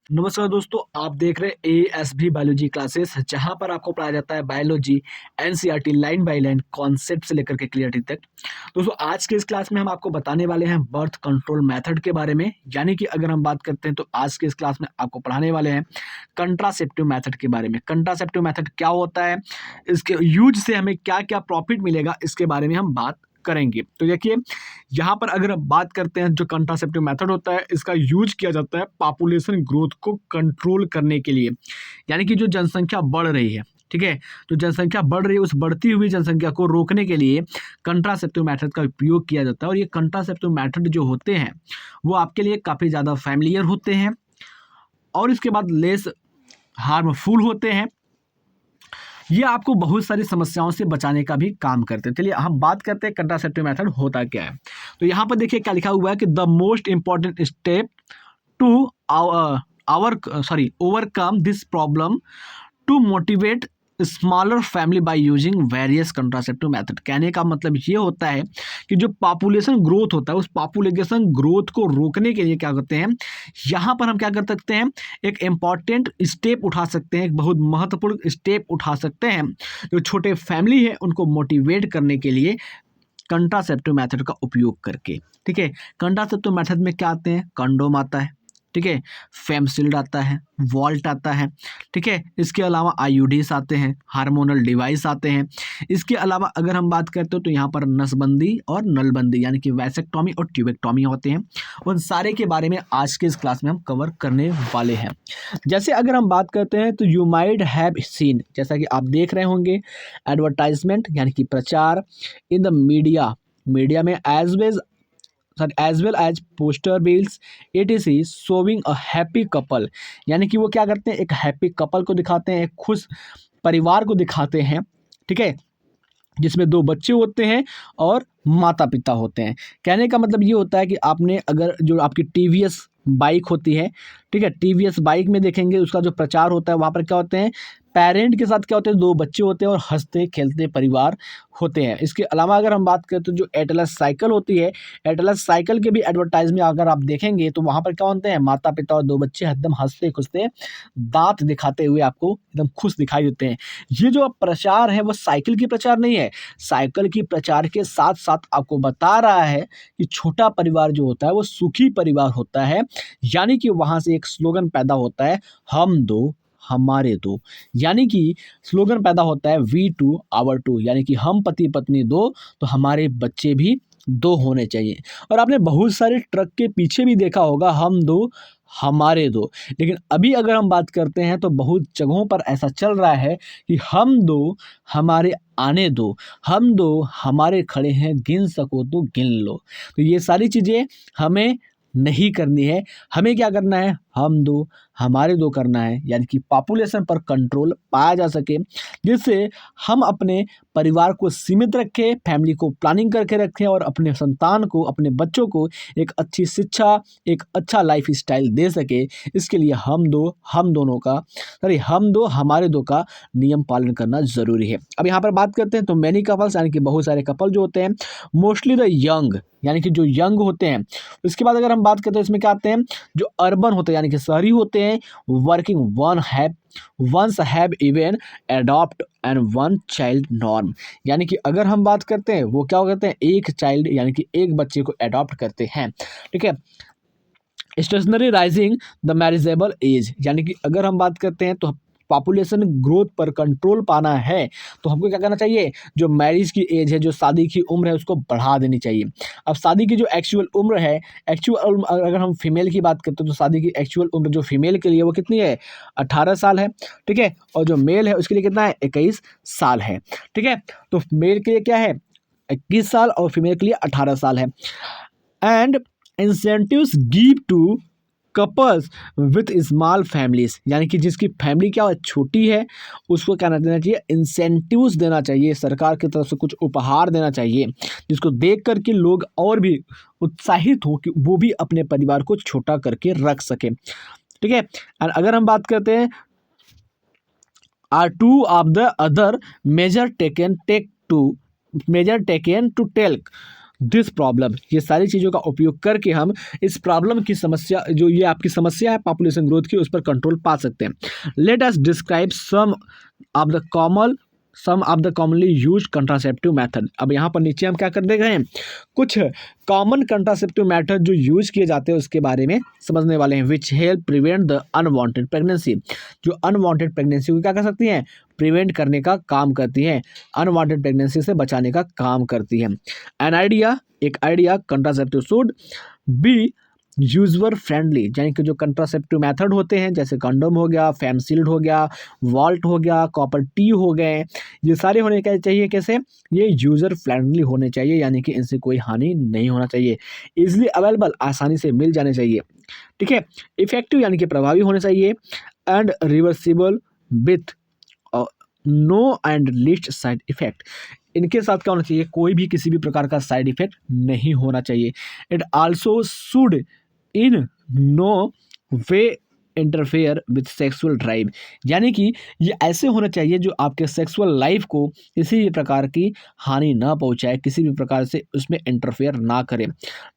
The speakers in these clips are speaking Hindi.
नमस्कार दोस्तों, आप देख रहे हैं एएसबी बायोलॉजी क्लासेस जहां पर आपको पढ़ाया जाता है biology NCERT line by line concept से लेकर के क्लियरिटी तक। दोस्तों आज के इस क्लास में हम आपको बताने वाले हैं बर्थ कंट्रोल मेथड के बारे में। यानी कि अगर हम बात करते हैं तो आज के इस क्लास में आपको पढ़ाने वाले हैं कंट्रासेप्टिव मेथड के बारे में। कंट्रासेप्टिव मेथड क्या होता है, इसके यूज से हमें क्या क्या प्रॉफिट मिलेगा, इसके बारे में हम बात करेंगे। तो देखिए, यहाँ पर अगर हम बात करते हैं जो कंट्रासेप्टिव मेथड होता है, इसका यूज किया जाता है पॉपुलेशन ग्रोथ को कंट्रोल करने के लिए। यानी कि जो जनसंख्या बढ़ रही है, ठीक है, जो जनसंख्या बढ़ रही है उस बढ़ती हुई जनसंख्या को रोकने के लिए कंट्रासेप्टिव मेथड का उपयोग किया जाता है। और ये कंट्रासेप्टिव मेथड जो होते हैं वो आपके लिए काफ़ी ज़्यादा फैमिलियर होते हैं और इसके बाद लेस हार्मफुल होते हैं। ये आपको बहुत सारी समस्याओं से बचाने का भी काम करते हैं। चलिए हम बात करते हैं कंट्रासेप्टिव मेथड होता क्या है। तो यहाँ पर देखिए क्या लिखा हुआ है कि the most important step to our overcome this problem to motivate smaller family by using various contraceptive method. कहने का मतलब ये होता है कि जो पॉपुलेशन ग्रोथ होता है उस पॉपुलेशन ग्रोथ को रोकने के लिए क्या करते हैं, यहाँ पर हम क्या कर सकते हैं, एक इम्पॉर्टेंट स्टेप उठा सकते हैं, एक बहुत महत्वपूर्ण स्टेप उठा सकते हैं। जो छोटे फैमिली है उनको मोटिवेट करने के लिए कंट्रासेप्टिव मेथड का उपयोग करके। ठीक है, कंट्रासेप्टिव मेथड में क्या आते हैं, कंडोम आता है, ठीक है, फेमशील्ड आता है, वॉल्ट आता है, ठीक है, इसके अलावा आईयूडीज आते हैं, हार्मोनल डिवाइस आते हैं। इसके अलावा अगर हम बात करते हो तो यहाँ पर नसबंदी और नलबंदी यानी कि वैसेक्टॉमी और ट्यूबेक्टॉमी होते हैं। उन सारे के बारे में आज के इस क्लास में हम कवर करने वाले हैं। जैसे अगर हम बात करते हैं तो यू माइट हैव सीन, जैसा कि आप देख रहे होंगे, एडवर्टाइजमेंट यानी कि प्रचार इन द मीडिया में as well as poster bills it is showing a happy couple. यानी कि वो क्या करते हैं, एक हैप्पी कपल को दिखाते हैं, एक खुश परिवार को दिखाते हैं, ठीक है, जिसमें दो बच्चे होते हैं और माता पिता होते हैं। कहने का मतलब ये होता है कि आपने अगर जो आपकी टीवीएस बाइक होती है, ठीक है, टीवीएस बाइक में देखेंगे उसका जो प्रचार होता है वहाँ पर क्या होते हैं, पेरेंट के साथ क्या होते हैं, दो बच्चे होते हैं और हंसते खेलते परिवार होते हैं। इसके अलावा अगर हम बात करें तो जो एटलस साइकिल होती है, एटलस साइकिल के भी एडवर्टाइजमेंट अगर आप देखेंगे तो वहाँ पर क्या होते हैं, माता पिता और दो बच्चे एकदम हंसते खुशते दांत दिखाते हुए आपको एकदम खुश दिखाई देते हैं। ये जो प्रचार है वो साइकिल की प्रचार नहीं है, साइकिल की प्रचार के साथ साथ आपको बता रहा है कि छोटा परिवार जो होता है वो सुखी परिवार होता है। यानी कि वहाँ से एक स्लोगन पैदा होता है, हम दो हमारे दो। यानी कि स्लोगन पैदा होता है वी टू आवर टू, यानी कि हम पति पत्नी दो तो हमारे बच्चे भी दो होने चाहिए। और आपने बहुत सारे ट्रक के पीछे भी देखा होगा, हम दो हमारे दो। लेकिन अभी अगर हम बात करते हैं तो बहुत जगहों पर ऐसा चल रहा है कि हम दो हमारे आने दो, हम दो हमारे खड़े हैं, गिन सको तो गिन लो। तो ये सारी चीज़ें हमें नहीं करनी है। हमें क्या करना है, हम दो हमारे दो करना है, यानी कि पॉपुलेशन पर कंट्रोल पाया जा सके, जिससे हम अपने परिवार को सीमित रखें, फैमिली को प्लानिंग करके रखें और अपने संतान को, अपने बच्चों को एक अच्छी शिक्षा, एक अच्छा लाइफ स्टाइल दे सके। इसके लिए हम दो हमारे दो का नियम पालन करना ज़रूरी है। अब यहाँ पर बात करते हैं तो मैनी कपल्स, यानी कि बहुत सारे कपल जो होते हैं, मोस्टली द यंग, यानी कि जो यंग होते हैं। उसके बाद अगर हम बात करते हैं इसमें क्या आते हैं, जो अर्बन होते हैं यानी कि शहरी होते हैं, working once have even adopt and one child norm. यानी कि अगर हम बात करते हैं वो क्या करते हैं, एक चाइल्ड यानी कि एक बच्चे को अडॉप्ट करते हैं, ठीक है। Stationery rising the marriageable age, यानी कि अगर हम बात करते हैं तो पॉपुलेशन ग्रोथ पर कंट्रोल पाना है तो हमको क्या करना चाहिए, जो मैरिज की एज है, जो शादी की उम्र है, उसको बढ़ा देनी चाहिए। अब शादी की जो एक्चुअल उम्र है, अगर हम फीमेल की बात करते हैं तो शादी की एक्चुअल उम्र जो फीमेल के लिए वो कितनी है, 18 साल है, ठीक है, और जो मेल है उसके लिए कितना है, 21 साल है, ठीक है। तो मेल के लिए क्या है, 21 साल और फीमेल के लिए 18 साल है। And incentives give to couples with small families, यानी कि जिसकी फैमिली क्या है, छोटी है, उसको क्या देना चाहिए, इंसेंटिव्स देना चाहिए, सरकार की तरफ से कुछ उपहार देना चाहिए, जिसको देख करके लोग और भी उत्साहित हो कि वो भी अपने परिवार को छोटा करके रख सके, ठीक है। और अगर हम बात करते हैं are two of the other major taken to take this problem, ये सारी चीज़ों का उपयोग करके हम इस प्रॉब्लम की समस्या, जो ये आपकी समस्या है पॉपुलेशन ग्रोथ की, उस पर कंट्रोल पा सकते हैं। Let us describe some of the commonly used contraceptive method. अब यहाँ पर नीचे हम क्या कर दे गए हैं, कुछ कॉमन कंट्रासेप्टिव मेथड जो यूज किए जाते हैं उसके बारे में समझने वाले हैं, which help prevent the unwanted pregnancy, जो अनवांटेड प्रेगनेंसी को क्या कर सकती हैं, प्रिवेंट करने का काम करती हैं, अनवांटेड प्रेगनेंसी से बचाने का काम करती हैं। एन आइडिया, एक idea, contraceptive should be user friendly, यानी कि जो कंट्रासेप्टिव मेथड होते हैं जैसे कंडोम हो गया, फेमशील्ड हो गया, वॉल्ट हो गया, कॉपर टी हो गए, ये सारे होने का चाहिए कैसे, ये यूजर फ्रेंडली होने चाहिए, यानी कि इनसे कोई हानि नहीं होना चाहिए, इजिली अवेलेबल, आसानी से मिल जाने चाहिए, ठीक है, इफेक्टिव यानी कि प्रभावी होने चाहिए, and reversible with no and least side effect, इनके साथ क्या होना चाहिए, कोई भी किसी भी प्रकार का साइड इफेक्ट नहीं होना चाहिए। It also should in no way interfere with sexual drive, यानी कि ये ऐसे होना चाहिए जो आपके सेक्सुअल लाइफ को किसी भी प्रकार की हानि ना पहुंचाए, किसी भी प्रकार से उसमें इंटरफेयर ना करे,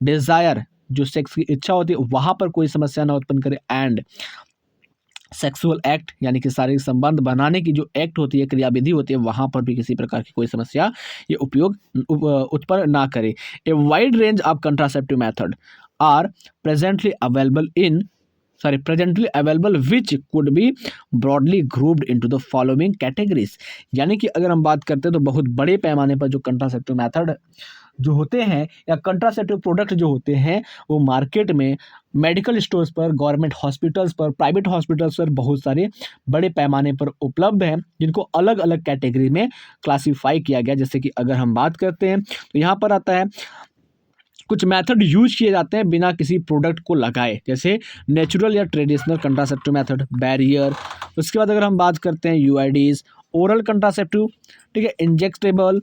डिज़ायर, जो सेक्स की इच्छा होती है वहाँ पर कोई समस्या ना उत्पन्न करे, एंड सेक्सुअल एक्ट, यानी कि शारीरिक संबंध बनाने की जो एक्ट होती है, क्रियाविधि होती है, वहाँ पर भी किसी प्रकार की कोई समस्या ये उत्पन्न ना करे। A wide range of contraceptive method are presently available which could be broadly grouped into the following categories, यानी कि अगर हम बात करते हैं तो बहुत बड़े पैमाने पर जो कंट्रासेप्टिव मेथड जो होते हैं या कंट्रासेप्टिव प्रोडक्ट जो होते हैं वो मार्केट में, मेडिकल स्टोर्स पर, गवर्नमेंट हॉस्पिटल्स पर, प्राइवेट हॉस्पिटल्स पर बहुत सारे बड़े पैमाने पर उपलब्ध हैं, जिनको अलग अलग कैटेगरी में क्लासीफाई किया गया। जैसे कि अगर हम बात करते हैं तो यहाँ पर आता है कुछ मेथड यूज किए जाते हैं बिना किसी प्रोडक्ट को लगाए, जैसे नेचुरल या ट्रेडिशनल कंट्रासेप्टिव मेथड, बैरियर। उसके बाद अगर हम बात करते हैं यूआईडीज, ओरल कंट्रासेप्टिव, ठीक है, इंजेक्टेबल,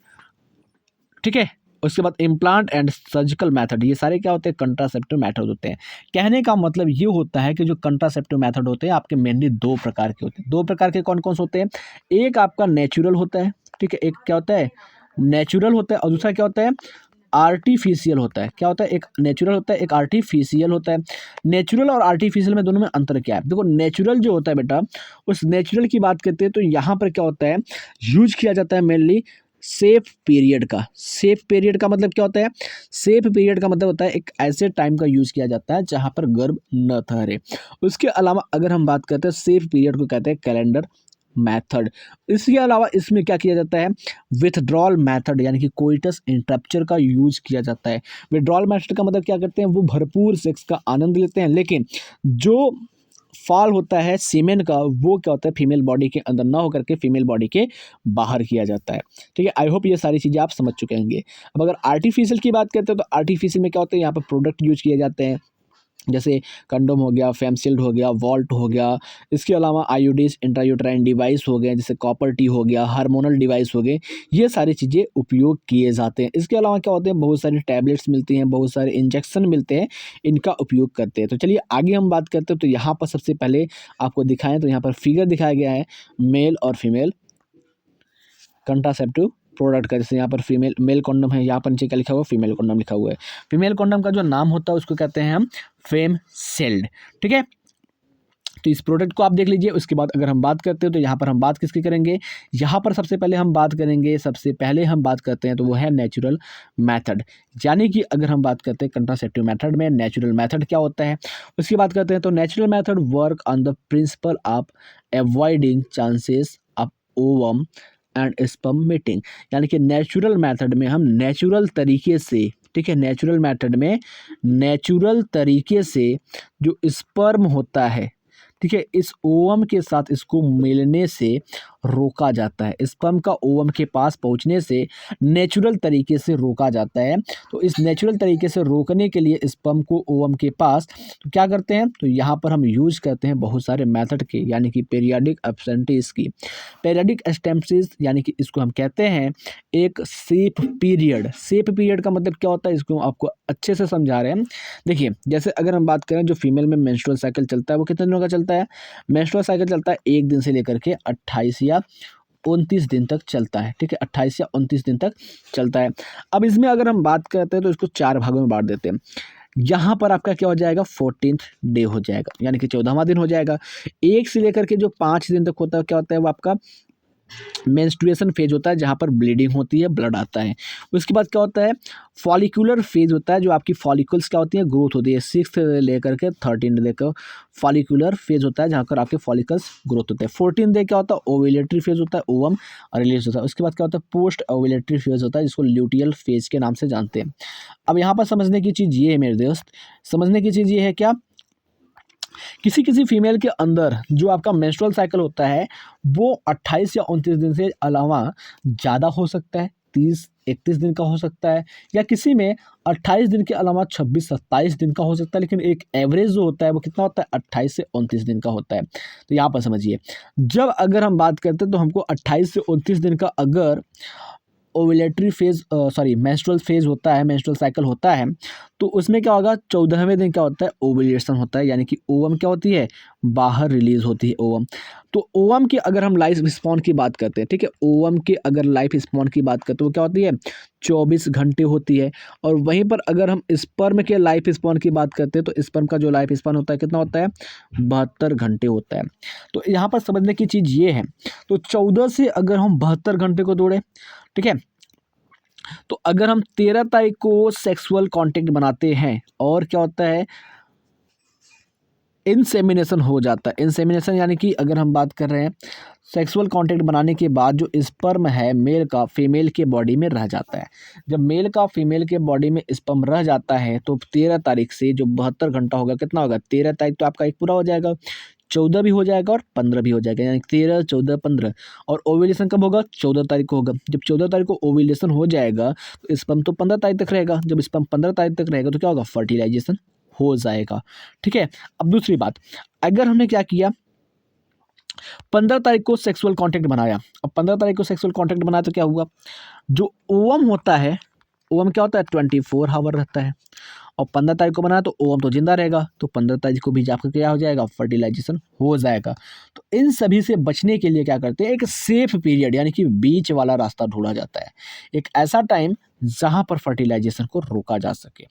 ठीक है, उसके बाद इम्प्लांट एंड सर्जिकल मेथड, ये सारे क्या होते हैं, कंट्रासेप्टिव मेथड होते हैं। कहने का मतलब ये होता है कि जो कंट्रासेप्टिव मेथड होते हैं आपके मेनली दो प्रकार के होते हैं। दो प्रकार के कौन कौन से होते हैं, एक आपका नेचुरल होता है, ठीक है, एक क्या होता है, नेचुरल होता है, और दूसरा क्या होता है, आर्टिफिशियल होता है। क्या होता है, एक नेचुरल होता है, एक आर्टिफिशियल होता है। नेचुरल और आर्टिफिशियल में दोनों में अंतर क्या है, देखो नेचुरल जो होता है बेटा, उस नेचुरल की बात करते हैं तो यहाँ पर क्या होता है, यूज किया जाता है मेनली सेफ पीरियड का। सेफ पीरियड का मतलब क्या होता है, सेफ पीरियड का मतलब होता है एक ऐसे टाइम का यूज किया जाता है जहाँ पर गर्भ न ठहरे। उसके अलावा अगर हम बात करते हैं सेफ पीरियड को कहते हैं कैलेंडर मेथड। इसके अलावा इसमें क्या किया जाता है, विथड्रॉल मेथड, यानी कि कोइटस इंटरप्चर का यूज किया जाता है। विथड्रॉल मेथड का मतलब क्या करते हैं, वो भरपूर सेक्स का आनंद लेते हैं, लेकिन जो फॉल होता है सीमेन का वो क्या होता है, फीमेल बॉडी के अंदर ना होकर के फीमेल बॉडी के बाहर किया जाता है। ठीक है, आई होप ये सारी चीज़ें आप समझ चुके होंगे। अब अगर आर्टिफिशियल की बात करते हैं तो आर्टिफिशियल में क्या होता है, यहाँ पर प्रोडक्ट यूज किए जाते हैं, जैसे कंडोम हो गया, फेमशील्ड हो गया, वॉल्ट हो गया। इसके अलावा आईयूडीज, इंट्रायूट्राइन डिवाइस हो गए, जैसे कॉपर टी हो गया, हार्मोनल डिवाइस हो गए, ये सारी चीज़ें उपयोग किए जाते हैं। इसके अलावा क्या होते हैं, बहुत सारी टैबलेट्स मिलती हैं, बहुत सारे इंजेक्शन मिलते हैं, इनका उपयोग करते हैं। तो चलिए आगे हम बात करते हैं। तो यहाँ पर सबसे पहले आपको दिखाएं तो यहाँ पर फिगर दिखाया गया है मेल और फीमेल कंट्रासेप्टिव प्रोडक्ट का। जैसे यहाँ पर फीमेल मेल कॉन्डम है, यहाँ पर नीचे क्या लिखा हुआ है, फीमेल कॉन्डम लिखा हुआ है। फीमेल कॉन्डम का जो नाम होता है उसको कहते हैं हम फेमशील्ड। ठीक है, तो इस प्रोडक्ट को आप देख लीजिए। उसके बाद अगर हम बात करते हैं तो यहाँ पर हम बात किसकी करेंगे, यहाँ पर सबसे पहले हम बात करते हैं तो वो है नेचुरल मेथड। यानी कि अगर हम बात करते हैं कंट्रासेप्टिव मेथड में नेचुरल मेथड क्या होता है, उसकी बात करते हैं तो natural method work on the principle of avoiding chances of ovum and sperm meeting. यानी कि नेचुरल मेथड में हम नेचुरल तरीके से, ठीक है, नेचुरल मेथड में नेचुरल तरीके से जो स्पर्म होता है, ठीक है, इस ओवम के साथ इसको मिलने से रोका जाता है। स्पर्म का ओवम के पास पहुंचने से नेचुरल तरीके से रोका जाता है। तो इस नेचुरल तरीके से रोकने के लिए स्पर्म को ओवम के पास तो क्या करते हैं, तो यहाँ पर हम यूज करते हैं बहुत सारे मेथड के, यानी कि पीरियाडिक एब्सेंटीज की। पीरियाडिक एब्सेंटीज यानी कि इसको हम कहते हैं एक सेफ पीरियड। सेफ पीरियड का मतलब क्या होता है, इसको आपको अच्छे से समझा रहे हैं। देखिए, जैसे अगर हम बात करें जो फीमेल में मेंस्ट्रुअल साइकिल चलता है वो कितने दिनों का चलता है, मेंस्ट्रुअल साइकिल चलता है 1 दिन से लेकर के 28 या 29 दिन तक चलता है। ठीक है, 28 या 29 दिन तक चलता है। अब इसमें अगर हम बात करते हैं तो इसको 4 भागों में बाँट देते हैं। यहाँ पर आपका क्या हो जाएगा, 14th डे हो जाएगा, यानी कि 14वां दिन हो जाएगा। 1 से लेकर के जो 5 दिन तक होता है, क्या होता है वो आपका मेंस्ट्रुएशन फेज होता है, जहाँ पर ब्लीडिंग होती है, ब्लड आता है। उसके बाद क्या होता है, फॉलिकुलर फेज होता है, जो आपकी फॉलिकल्स क्या होती है, ग्रोथ होती है। 6 से लेकर के 13 डे का फॉलिकुलर फेज होता है, जहाँ पर आपके फॉलिकल्स ग्रोथ होते हैं। 14 डे क्या होता है, ओव्यूलेटरी फेज होता है, ओवम रिलीज होता है। उसके बाद क्या होता है, पोस्ट ओव्यूलेटरी फेज होता है, जिसको ल्यूटियल फेज के नाम से जानते हैं। अब यहाँ पर समझने की चीज़ ये है मेरे दोस्त, समझने की चीज़ ये है क्या, किसी किसी फीमेल के अंदर जो आपका मेंस्ट्रुअल साइकिल होता है वो 28 या 29 दिन से अलावा ज़्यादा हो सकता है, 30-31 दिन का हो सकता है, या किसी में 28 दिन के अलावा 26-27 दिन का हो सकता है, लेकिन एक एवरेज जो होता है वो कितना होता है, 28 से 29 दिन का होता है। तो यहाँ पर समझिए, जब अगर हम बात करते हैं तो हमको 28 से 29 दिन का अगर ओव्यूलेटरी फेज मेंस्ट्रुअल फेज होता है, मेंस्ट्रुअल साइकिल होता है, तो उसमें क्या होगा, 14वें दिन क्या होता है, ओव्यूलेशन होता है, यानी कि ओवम क्या होती है, बाहर रिलीज होती है ओवम। तो ओवम की अगर हम लाइफ स्पॉन की बात करते हैं, ठीक है, ओवम की अगर लाइफ स्पॉन की बात करते हैं वो क्या होती है, 24 घंटे होती है। और वहीं पर अगर हम स्पर्म के लाइफ स्पॉन की बात करते हैं तो स्पर्म का जो लाइफ स्पॉन होता है कितना होता है, 72 घंटे होता है। तो यहाँ पर समझने की चीज़ ये है, तो 14 से अगर हम 72 घंटे को जोड़ें, ठीक है, तो अगर हम 13 तारीख को सेक्सुअल कांटेक्ट बनाते हैं और क्या होता है, इंसेमिनेशन हो जाता है। इंसेमिनेशन यानी कि अगर हम बात कर रहे हैं सेक्सुअल कांटेक्ट बनाने के बाद जो स्पर्म है मेल का फीमेल के बॉडी में रह जाता है। जब मेल का फीमेल के बॉडी में स्पर्म रह जाता है तो 13 तारीख से जो 72 घंटा होगा, कितना होगा, 13 तारीख तो आपका एक पूरा हो जाएगा, 14 भी हो जाएगा और 15 भी हो जाएगा, यानी 13, 14, 15। और ओव्यूलेशन कब होगा, 14 तारीख को होगा। जब 14 तारीख को ओव्यूलेशन हो जाएगा तो स्पर्म तो 15 तारीख तक रहेगा। जब स्पर्म 15 तारीख तक रहेगा तो क्या होगा, फर्टिलाइजेशन हो जाएगा। ठीक है, अब दूसरी बात, अगर हमने क्या किया, 15 तारीख को सेक्सुअल कांटेक्ट बनाया। अब 15 तारीख को सेक्सुअल कांटेक्ट बनाया तो क्या हुआ, जो ओवम होता है, ओवम क्या होता है, 24 आवर रहता है। और 15 तारीख को बनाया तो ओवम तो जिंदा रहेगा, तो 15 तारीख को भी आपका क्या हो जाएगा, फर्टिलाइजेशन हो जाएगा। तो इन सभी से बचने के लिए क्या करते हैं, एक सेफ पीरियड यानी कि बीच वाला रास्ता ढूंढा जाता है। एक ऐसा टाइम जहां पर फर्टिलाइजेशन को रोका जा सके,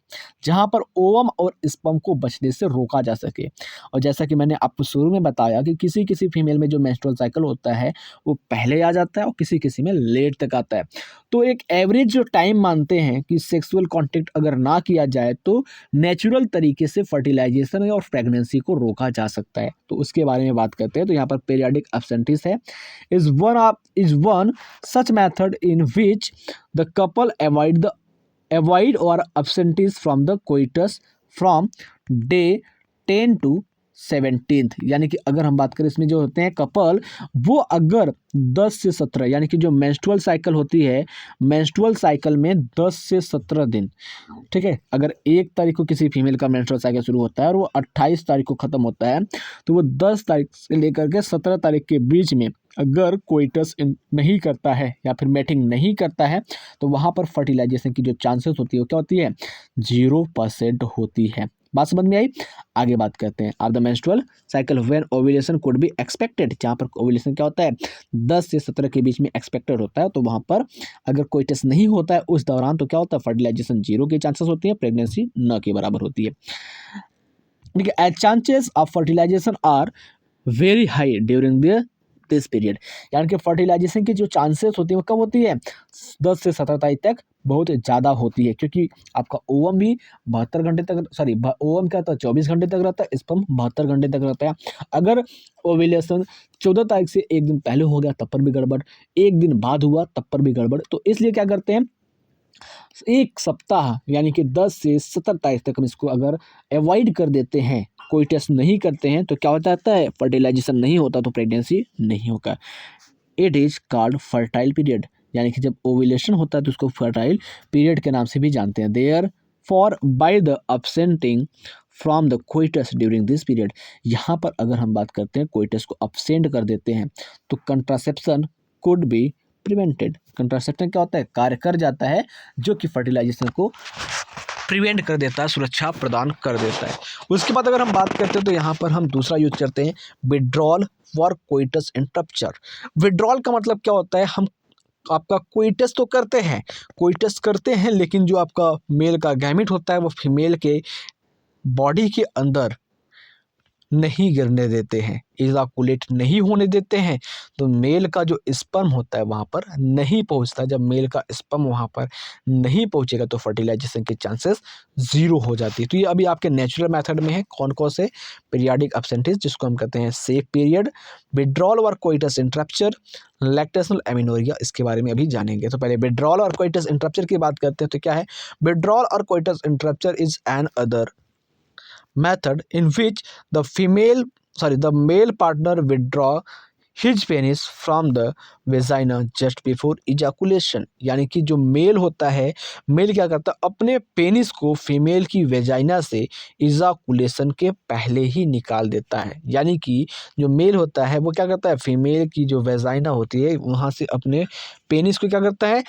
जहां पर ओवम और स्पर्म को बचने से रोका जा सके। और जैसा कि मैंने आपको शुरू में बताया कि किसी किसी फीमेल में जो मेंस्ट्रुअल साइकिल होता है वो पहले आ जाता है और किसी किसी में लेट तक आता है। तो एक एवरेज जो टाइम मानते हैं कि सेक्सुअल कांटेक्ट अगर ना किया जाए तो नेचुरल तरीके से फर्टिलाइजेशन और प्रेगनेंसी को रोका जा सकता है। तो उसके बारे में बात करते हैं। तो यहाँ पर पीरियाडिक एब्सेंटिस है, is one such method in which the couple avoid or absentees from the coitus from day 10 to 17th। यानी कि अगर हम बात करें इसमें जो होते हैं कपल, वो अगर 10 से 17 यानी कि जो मेंस्ट्रुअल साइकिल होती है, मेंस्ट्रुअल साइकिल में 10 से 17 दिन, ठीक है, अगर 1 तारीख को किसी फीमेल का मेंस्ट्रुअल साइकिल शुरू होता है और वो 28 तारीख को ख़त्म होता है, तो वो 10 तारीख से लेकर के 17 तारीख के बीच में अगर कोइटस नहीं करता है या फिर मैटिंग नहीं करता है तो वहाँ पर फर्टिलाइजेशन की जो चांसेस होती है वो क्या होती है, 0% होती है। बात समझ में आई। आगे बात करते हैं, are the menstrual cycle when ovulation could be expected. जहाँ पर ओव्यूलेशन क्या होता है, 10 से 17 के बीच में एक्सपेक्टेड होता है, तो वहाँ पर अगर कोई टेस्ट नहीं होता है उस दौरान तो क्या होता है, फर्टिलाइजेशन 0 के चांसेस होती है, प्रेगनेंसी न के बराबर होती है। ठीक है, as chances of fertilization are very high during this period. यानी कि फर्टिलाइजेशन की जो चांसेस होती है वो कब होती है, 10 से 17 तारीख तक बहुत ज़्यादा होती है, क्योंकि आपका ओवम भी 72 घंटे तक, सॉरी ओवम क्या होता है 24 घंटे तक रहता है, स्पर्म 72 घंटे तक रहता है। अगर ओव्यूलेशन 14 तारीख से एक दिन पहले हो गया तब पर भी गड़बड़, एक दिन बाद हुआ तब पर भी गड़बड़। तो इसलिए क्या करते हैं, एक सप्ताह यानी कि 10 से 17 तारीख तक हम इसको अगर अवॉइड कर देते हैं, कोई टेस्ट नहीं करते हैं, तो क्या हो जाता है, फर्टिलाइजेशन नहीं होता तो प्रेगनेंसी नहीं होगा। It is called fertile period. यानी कि जब ओव्यूलेशन होता है तो उसको फर्टाइल पीरियड के नाम से भी जानते हैं। Therefore by the absenting from the coitus during this period. यहाँ पर अगर हम बात करते हैं कोइटस को absent कर देते हैं तो contraception could be prevented. Contraception क्या होता है, कार्य कर जाता है जो कि फर्टिलाइजेशन को प्रिवेंट कर देता है, सुरक्षा प्रदान कर देता है। उसके बाद अगर हम बात करते हैं तो यहाँ पर हम दूसरा यूज करते हैं withdrawal for coitus interruption. Withdrawal का मतलब क्या होता है, हम आपका कोइटस तो करते हैं, कोइटस करते हैं, लेकिन जो आपका मेल का गैमेट होता है वो फीमेल के बॉडी के अंदर नहीं गिरने देते हैं, इजाकुलेट नहीं होने देते हैं, तो मेल का जो स्पर्म होता है वहाँ पर नहीं पहुँचता। जब मेल का स्पर्म वहाँ पर नहीं पहुँचेगा तो फर्टिलाइजेशन के चांसेस ज़ीरो हो जाती है। तो ये अभी आपके नेचुरल मेथड में है कौन कौन से, पीरियाडिक एब्सेंटेज जिसको हम कहते हैं सेफ पीरियड, विड्रॉल और कोइटस इंटरप्शन, लैक्टेशनल एमिनोरिया, इसके बारे में अभी जानेंगे। तो पहले विड्रॉल और कोइटस इंटरप्शन की बात करते हैं तो क्या है, विड्रॉल और coitus interruption is an other method in which the male partner withdraw his penis from the vagina just before ejaculation। यानी कि जो मेल होता है, मेल क्या करता है, अपने पेनिस को फीमेल की वेजाइना से इजाकुलेशन के पहले ही निकाल देता है। यानी कि जो मेल होता है वो क्या करता है, फीमेल की जो वेजाइना होती है वहाँ से अपने पेनिस को क्या करता है,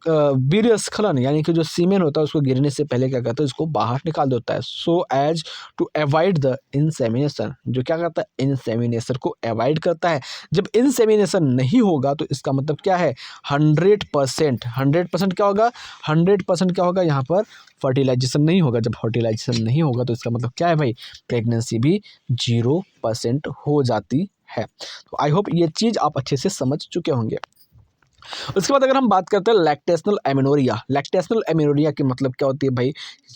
वीर्य स्खलन यानी कि जो सीमेन होता है उसको गिरने से पहले क्या करता है, उसको बाहर निकाल देता है, so as to avoid the insemination. जो क्या करता है, इंसेमिनेशन को अवॉइड करता है। जब इंसेमिनेशन नहीं होगा तो इसका मतलब क्या है, 100% क्या होगा, 100% क्या होगा, यहाँ पर फर्टिलाइजेशन नहीं होगा। जब फर्टिलाइजेशन नहीं होगा तो इसका मतलब क्या है भाई, प्रेगनेंसी भी 0% हो जाती है। तो आई होप ये चीज़ आप अच्छे से समझ चुके होंगे। उसके बाद अगर हम बात करते हैं लैक्टेशनल एमिनोरिया। लैक्टेशनल एमिनोरिया की मतलब क्या होती है भाई,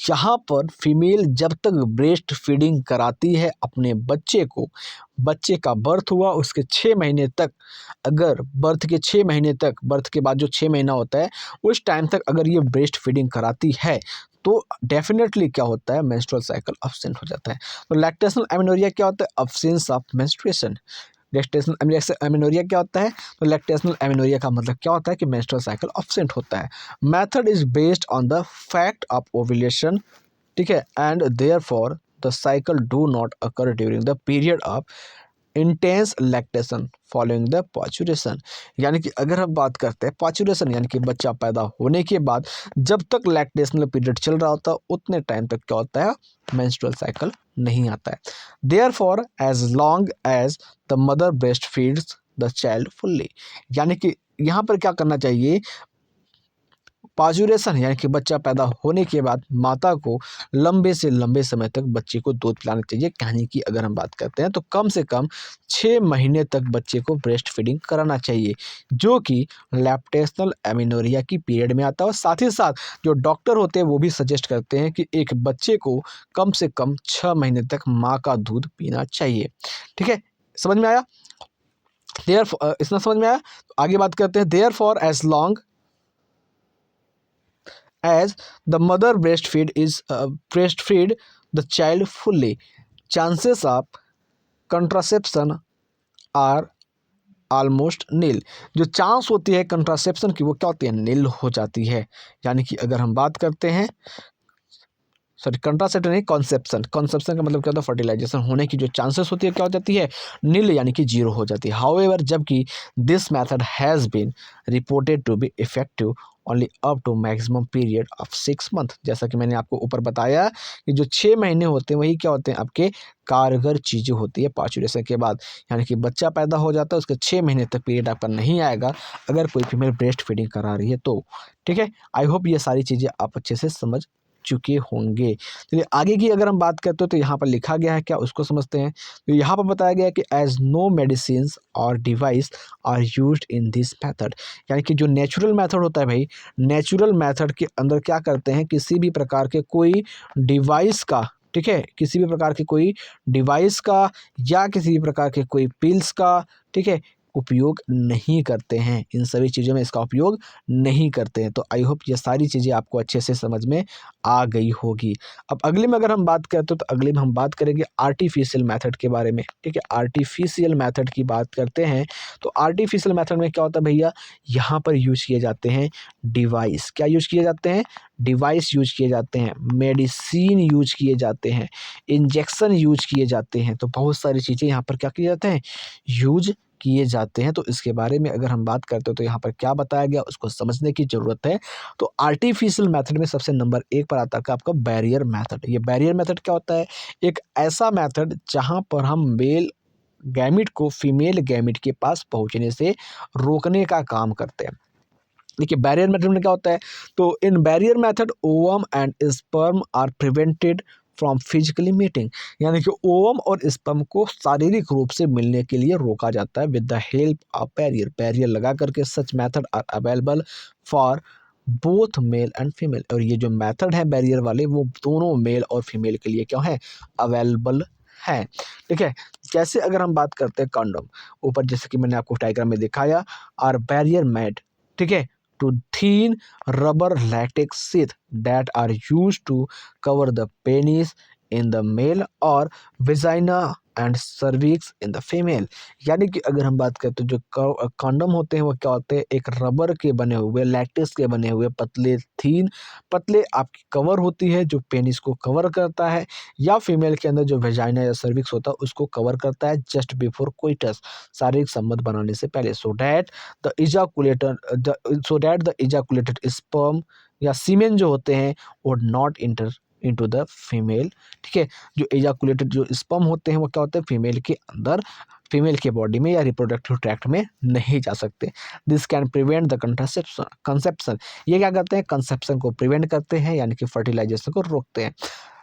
यहाँ पर फीमेल जब तक ब्रेस्ट फीडिंग कराती है अपने बच्चे को, बच्चे का बर्थ हुआ उसके 6 महीने तक, अगर बर्थ के 6 महीने तक, बर्थ के बाद जो 6 महीना होता है उस टाइम तक अगर ये ब्रेस्ट फीडिंग कराती है तो डेफिनेटली क्या होता है, मेंस्ट्रुअल साइकिल अब्सेंट हो जाता है। तो लैक्टेशनल एमिनोरिया क्या होता है, absence of menstruation. Lactational amenorrhoea क्या होता है, तो लैक्टेशनल एमिनोरिया का मतलब क्या होता है कि मेंस्ट्रुअल साइकिल अब्सेंट होता है। Method is based on the fact of ovulation, ठीक है, and therefore the cycle do not occur during the period of intense lactation following the parturition. यानी कि अगर हम बात करते हैं पाचुरेशन यानी कि बच्चा पैदा होने के बाद जब तक लैक्टेशनल पीरियड चल रहा होता है उतने टाइम तक क्या होता है, मेंस्ट्रुअल साइकिल नहीं आता है। Therefore as long as the mother breast feeds the child fully. यानी कि यहाँ पर क्या करना चाहिए, पाजुरेशन यानी कि बच्चा पैदा होने के बाद माता को लंबे से लंबे समय तक बच्चे को दूध पिलाना चाहिए। कहानी की अगर हम बात करते हैं तो कम से कम 6 महीने तक बच्चे को ब्रेस्ट फीडिंग कराना चाहिए, जो कि लैक्टेशनल एमिनोरिया की पीरियड में आता है। और साथ ही साथ जो डॉक्टर होते हैं वो भी सजेस्ट करते हैं कि एक बच्चे को कम से कम 6 महीने तक माँ का दूध पीना चाहिए। ठीक है, समझ में आया, इतना समझ में आया। आगे बात करते हैं, therefore as long as the mother breastfeed the child fully, chances of contraception are almost nil. जो चांस होती है कंट्रासेप्शन की वो क्या होती है, नील हो जाती है। यानी कि अगर हम बात करते हैं, सॉरी कंट्रासेप्शन नहीं, कॉन्सेप्शन का मतलब क्या होता है, फर्टिलाइजेशन होने की जो चांसेस होती है क्या हो जाती है, नील यानी कि 0 हो जाती है। हाउएवर जबकि this method has been reported to be effective only up to maximum period of 6 month. जैसा कि मैंने आपको ऊपर बताया कि जो 6 महीने होते हैं वही क्या होते हैं, आपके कारगर चीज़ें होती है पाचुरेशन के बाद। यानी कि बच्चा पैदा हो जाता है उसके 6 महीने तक पीरियड आपका नहीं आएगा अगर कोई फीमेल ब्रेस्ट फीडिंग करा रही है तो। ठीक है, आई होप ये सारी चीज़ें आप अच्छे से समझ चुके होंगे। चलिए आगे की अगर हम बात करते हो तो यहाँ पर लिखा गया है क्या, उसको समझते हैं। तो यहाँ पर बताया गया है कि एज नो मेडिसिन और device are used in this method. यानी कि जो नेचुरल मेथड होता है भाई, नेचुरल मेथड के अंदर क्या करते हैं, किसी भी प्रकार के कोई डिवाइस का, ठीक है, किसी भी प्रकार के कोई डिवाइस का या किसी भी प्रकार के कोई पिल्स का, ठीक है, उपयोग नहीं करते हैं। इन सभी चीज़ों में इसका उपयोग नहीं करते हैं। तो आई होप ये सारी चीज़ें आपको अच्छे से समझ में आ गई होगी। अब अगले में अगर हम बात करते हो तो अगले में हम बात करेंगे आर्टिफिशियल मेथड के बारे में। ठीक है, आर्टिफिशियल मेथड की बात करते हैं तो आर्टिफिशियल मेथड में क्या होता है भैया, यहाँ पर यूज किए जाते हैं डिवाइस। क्या यूज किए जाते हैं, डिवाइस यूज किए जाते हैं, मेडिसिन यूज किए जाते हैं, इंजेक्शन यूज किए जाते हैं। तो बहुत सारी चीज़ें यहाँ पर क्या किए जाते हैं, यूज किए जाते हैं। तो इसके बारे में अगर हम बात करते हो तो यहाँ पर क्या बताया गया उसको समझने की ज़रूरत है। तो आर्टिफिशियल मेथड में सबसे नंबर 1 पर आता है आपका बैरियर मेथड। ये बैरियर मेथड क्या होता है? एक ऐसा मेथड जहाँ पर हम मेल गैमेट को फीमेल गैमेट के पास पहुँचने से रोकने का काम करते हैं। देखिए बैरियर मेथड में क्या होता है? तो in barrier method ovum and sperm are prevented from physically meeting, यानी कि ओवम और स्पर्म को शारीरिक रूप से मिलने के लिए रोका जाता है with the help of barrier. Barrier लगा करके such method are available for both male and female. और ये जो मेथड है बैरियर वाले वो दोनों मेल और फीमेल के लिए क्या है? अवेलेबल है। ठीक है। जैसे अगर हम बात करते हैं कंडोम, ऊपर जैसे कि मैंने आपको डायग्राम में दिखाया, आर बैरियर मेड, ठीक है, to thin rubber latex sheath that are used to cover the penis in the male or vagina and cervix in the female. यानी कि अगर हम बात करें तो जो कॉन्डम होते हैं वो क्या होते हैं? एक रबर के बने हुए, लैटेक्स के बने हुए पतले थीन पतले आपकी कवर होती है जो पेनिस को कवर करता है, या फीमेल के अंदर जो वेजाइना या सर्विक्स होता है उसको कवर करता है जस्ट बिफोर कोइटस, शारीरिक संबंध बनाने से पहले, सो दैट द इजाकुलेटेड स्पर्म या सीमेन जो होते हैं would not inter into the female. ठीक है। जो एजाकुलेटेड जो स्पर्म होते हैं वो क्या होते हैं? फीमेल के अंदर, फीमेल के बॉडी में या रिप्रोडक्टिव ट्रैक्ट में नहीं जा सकते। This can prevent the conception. ये क्या करते हैं? कंसेप्शन को प्रिवेंट करते हैं, यानी कि फर्टिलाइजेशन को रोकते हैं।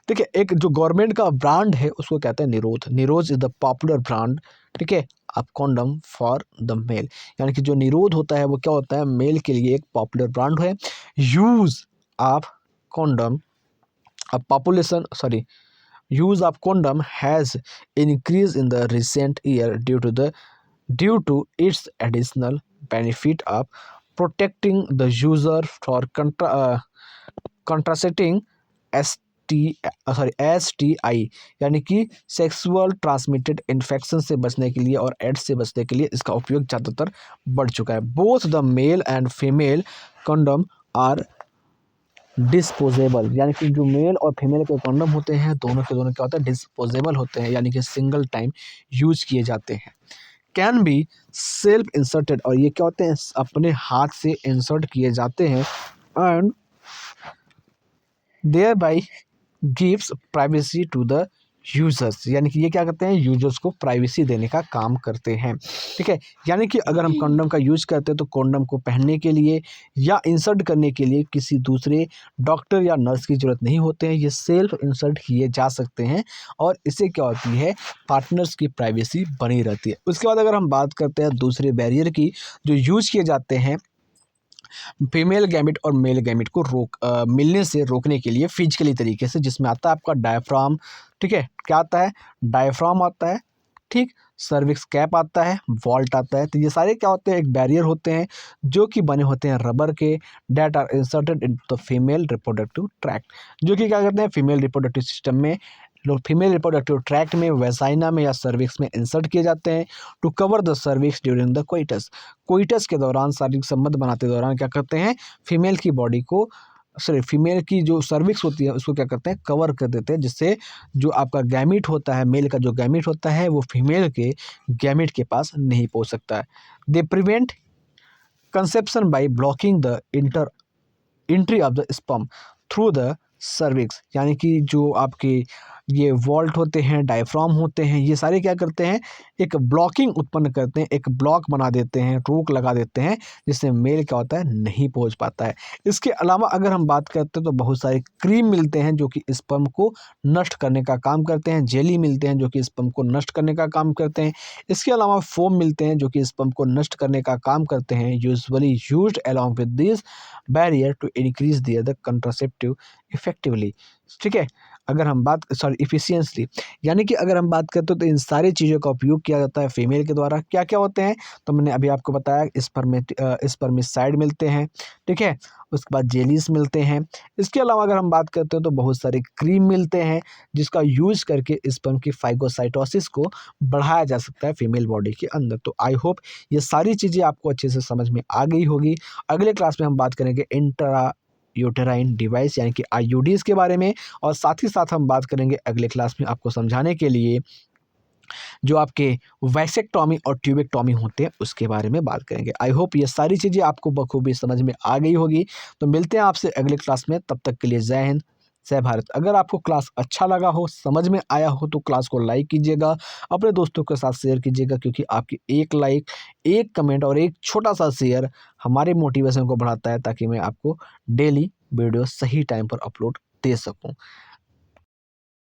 ठीक है। एक जो गवर्नमेंट का ब्रांड है उसको कहते हैं निरोध। निरोध इज द पॉपुलर ब्रांड, ठीक है, of condom for the male. यानी कि जो निरोध होता है वो क्या होता है? मेल के लिए एक पॉपुलर ब्रांड है। Use of condom use of condom has increased in the recent year due to its additional benefit of protecting the user for contracting STI, यानी कि सेक्सुअल ट्रांसमिटेड इन्फेक्शन से बचने के लिए और एड्स से बचने के लिए इसका उपयोग ज़्यादातर बढ़ चुका है। Both the male and female condom are disposable, यानी कि जो मेल और फीमेल के कंडोम होते हैं दोनों के दोनों क्या होता है? डिस्पोजेबल होते हैं, यानी कि सिंगल टाइम यूज किए जाते हैं। कैन बी सेल्फ इंसर्टेड, और ये क्या होते हैं? अपने हाथ से इंसर्ट किए जाते हैं। And thereby gives privacy to the users, यानी कि ये क्या करते हैं? यूजर्स को प्राइवेसी देने का काम करते हैं। ठीक है। यानी कि अगर हम कंडोम का यूज करते हैं तो कंडोम को पहनने के लिए या इंसर्ट करने के लिए किसी दूसरे डॉक्टर या नर्स की जरूरत नहीं होते हैं, ये सेल्फ इंसर्ट किए जा सकते हैं और इससे क्या होती है? पार्टनर्स की प्राइवेसी बनी रहती है। उसके बाद अगर हम बात करते हैं दूसरे बैरियर की जो यूज किए जाते हैं फीमेल गैमेट और मेल गैमेट को मिलने से रोकने के लिए फिजिकली तरीके से, जिसमें आता है आपका डायफ्राम। ठीक है। क्या आता है? डायफ्राम आता है, ठीक, सर्विक्स कैप आता है, वॉल्ट आता है। तो ये सारे क्या होते हैं? एक बैरियर होते हैं जो कि बने होते हैं रबर के, that are inserted in the female reproductive tract, जो कि क्या करते हैं? फीमेल रिप्रोडक्टिव सिस्टम में, फीमेल रिप्रोडक्टिव ट्रैक्ट में, वेसाइना में या सर्विक्स में इंसर्ट किए जाते हैं to cover the cervix during the coitus. Coitus के दौरान, शारीरिक संबंध बनाते दौरान क्या करते हैं? फीमेल की बॉडी को, सॉरी, फीमेल की जो सर्विक्स होती है उसको क्या करते हैं? कवर कर देते हैं, जिससे जो आपका गैमेट होता है, मेल का जो गैमेट होता है वो फीमेल के गैमेट के पास नहीं पहुंच सकता है। They prevent conception by blocking the entry of the sperm through the cervix, यानी कि जो आपके ये वॉल्ट होते हैं, डायफ्राम होते हैं, ये सारे क्या करते हैं? एक ब्लॉकिंग उत्पन्न करते हैं, एक ब्लॉक बना देते हैं, रोक लगा देते हैं, जिससे मेल क्या होता है? नहीं पहुंच पाता है। इसके अलावा अगर हम बात करते हैं तो बहुत सारे क्रीम मिलते हैं जो कि स्पर्म को नष्ट करने का काम करते हैं, जेली मिलते हैं जो कि स्पर्म को नष्ट करने का काम करते हैं। इसके अलावा फोम मिलते हैं जो कि स्पर्म को नष्ट करने का काम करते हैं, usually used along with this barrier to increase the contraceptive effectively. ठीक है। अगर हम बात, सॉरी, इफिशियंसली, यानी कि अगर हम बात करते हैं तो इन सारी चीज़ों का उपयोग किया जाता है फीमेल के द्वारा। क्या क्या होते हैं? तो मैंने अभी आपको बताया, स्पर्मिसाइड मिलते हैं, ठीक है, उसके बाद जेलीस मिलते हैं। इसके अलावा अगर हम बात करते हैं तो बहुत सारे क्रीम मिलते हैं जिसका यूज करके स्पर्म की फाइगोसाइटोसिस को बढ़ाया जा सकता है फीमेल बॉडी के अंदर। तो आई होप ये सारी चीज़ें आपको अच्छे से समझ में आ गई होगी। अगले क्लास में हम बात करेंगे इंट्रा यूटेराइन डिवाइस, यानी कि आईयूडीज़ के बारे में, और साथ ही साथ हम बात करेंगे अगले क्लास में आपको समझाने के लिए जो आपके वैसेक्टॉमी और ट्यूबेक्टॉमी होते हैं उसके बारे में बात करेंगे। आई होप ये सारी चीज़ें आपको बखूबी समझ में आ गई होगी। तो मिलते हैं आपसे अगले क्लास में, तब तक के लिए जय हिंद, जय भारत। अगर आपको क्लास अच्छा लगा हो, समझ में आया हो तो क्लास को लाइक कीजिएगा, अपने दोस्तों के साथ शेयर कीजिएगा, क्योंकि आपकी एक लाइक, एक कमेंट और एक छोटा-सा शेयर हमारे मोटिवेशन को बढ़ाता है, ताकि मैं आपको डेली वीडियो सही टाइम पर अपलोड दे सकूँ।